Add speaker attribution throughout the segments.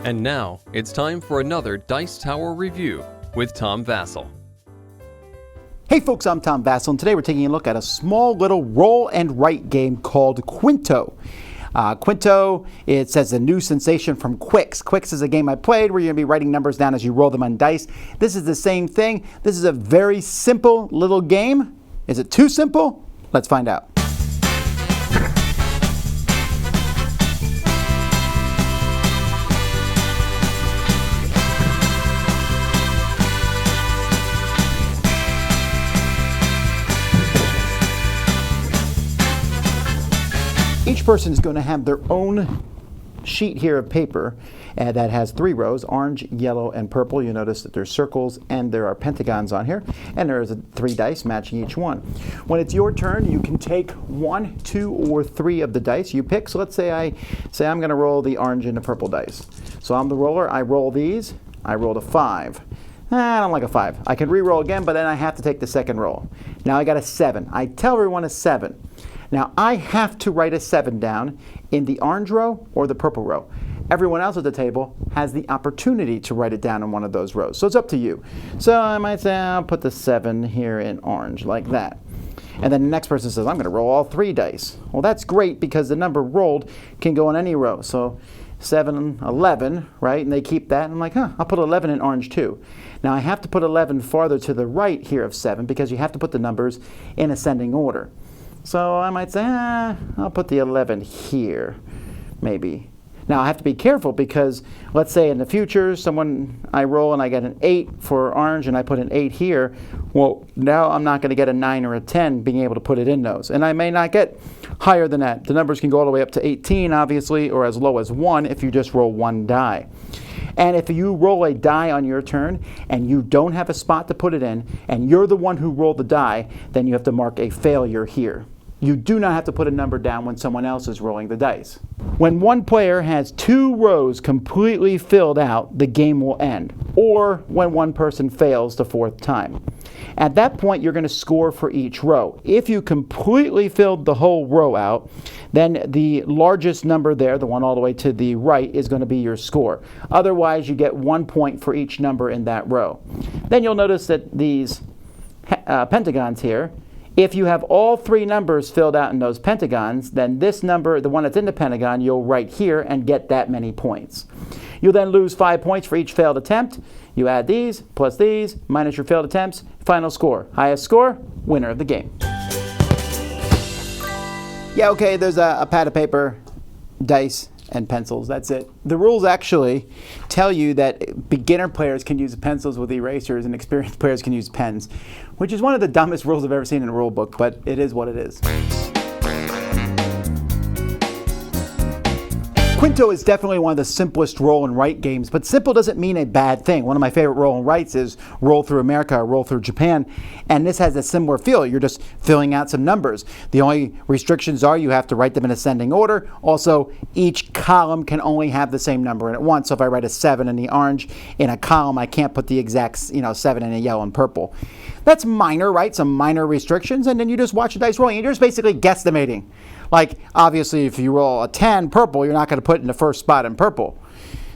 Speaker 1: And now, it's time for another Dice Tower review with Tom Vasel.
Speaker 2: Hey folks, I'm Tom Vasel, and today we're taking a look at a small little roll and write game called Qwinto. Qwinto, it says a new sensation from Qwix. Qwix is a game I played where you're going to be writing numbers down as you roll them on dice. This is the same thing. This is a very simple little game. Is it too simple? Let's find out. Each person is going to have their own sheet here of paper that has 3 rows, orange, yellow, and purple. You'll notice that there's circles and there are pentagons on here, and there is 3 dice matching each one. When it's your turn, you can take 1, 2, or 3 of the dice you pick. So let's say I'm going to roll the orange and the purple dice. So I'm the roller. I roll these. I rolled a 5. I don't like a 5. I can re-roll again, but then I have to take the second roll. Now I got a 7. I tell everyone a 7. Now, I have to write a 7 down in the orange row or the purple row. Everyone else at the table has the opportunity to write it down in one of those rows. So it's up to you. So I might say, I'll put the 7 here in orange, like that. And then the next person says, I'm going to roll all 3 dice. Well, that's great because the number rolled can go in any row. So 7, 11, right? And they keep that. And I'm like, I'll put 11 in orange too. Now, I have to put 11 farther to the right here of 7 because you have to put the numbers in ascending order. So I might say, I'll put the 11 here, maybe. Now I have to be careful because let's say in the future I roll and I get an 8 for orange and I put an 8 here. Well, now I'm not going to get a 9 or a 10 being able to put it in those. And I may not get higher than that. The numbers can go all the way up to 18, obviously, or as low as 1 if you just roll 1 die. And if you roll a die on your turn and you don't have a spot to put it in and you're the one who rolled the die, then you have to mark a failure here. You do not have to put a number down when someone else is rolling the dice. When one player has 2 rows completely filled out, the game will end, or when one person fails the 4th time. At that point, you're going to score for each row. If you completely filled the whole row out, then the largest number there, the one all the way to the right, is going to be your score. Otherwise, you get 1 point for each number in that row. Then you'll notice that these pentagons here, if you have all 3 numbers filled out in those pentagons, then this number, the one that's in the pentagon, you'll write here and get that many points. You'll then lose 5 points for each failed attempt. You add these, plus these, minus your failed attempts, final score. Highest score, winner of the game. Yeah, okay, there's a pad of paper, dice, and pencils. That's it. The rules actually tell you that beginner players can use pencils with erasers and experienced players can use pens, which is one of the dumbest rules I've ever seen in a rule book, but it is what it is. Qwinto is definitely one of the simplest roll and write games, but simple doesn't mean a bad thing. One of my favorite roll and writes is Roll Through America or Roll Through Japan, and this has a similar feel. You're just filling out some numbers. The only restrictions are you have to write them in ascending order. Also, each column can only have the same number in it once. So if I write a 7 in the orange in a column, I can't put the exact 7 in the yellow and purple. That's minor, right? Some minor restrictions, and then you just watch the dice rolling. You're just basically guesstimating. Like, obviously, if you roll a 10 purple, you're not going to put it in the first spot in purple.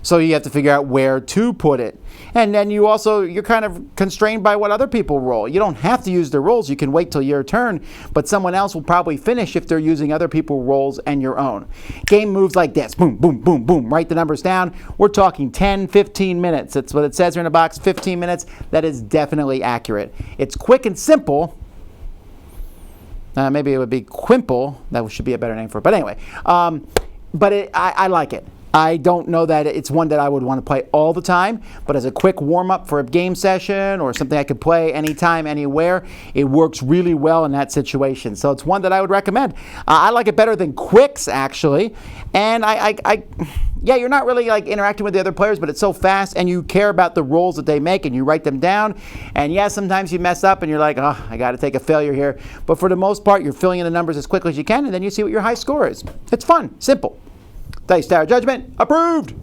Speaker 2: So you have to figure out where to put it. And then you're kind of constrained by what other people roll. You don't have to use their rolls. You can wait till your turn, but someone else will probably finish if they're using other people's rolls and your own. Game moves like this. Boom, boom, boom, boom. Write the numbers down. We're talking 10, 15 minutes. That's what it says here in the box, 15 minutes. That is definitely accurate. It's quick and simple. Maybe it would be Qwimple. That should be a better name for it. But anyway, I like it. I don't know that it's one that I would want to play all the time, but as a quick warm-up for a game session or something I could play anytime, anywhere, it works really well in that situation. So it's one that I would recommend. I like it better than Qwix, actually. And yeah, you're not really like interacting with the other players, but it's so fast and you care about the rolls that they make and you write them down. And yeah, sometimes you mess up and you're like, oh, I got to take a failure here. But for the most part, you're filling in the numbers as quickly as you can, and then you see what your high score is. It's fun, simple. Dice Tower Judgment, approved!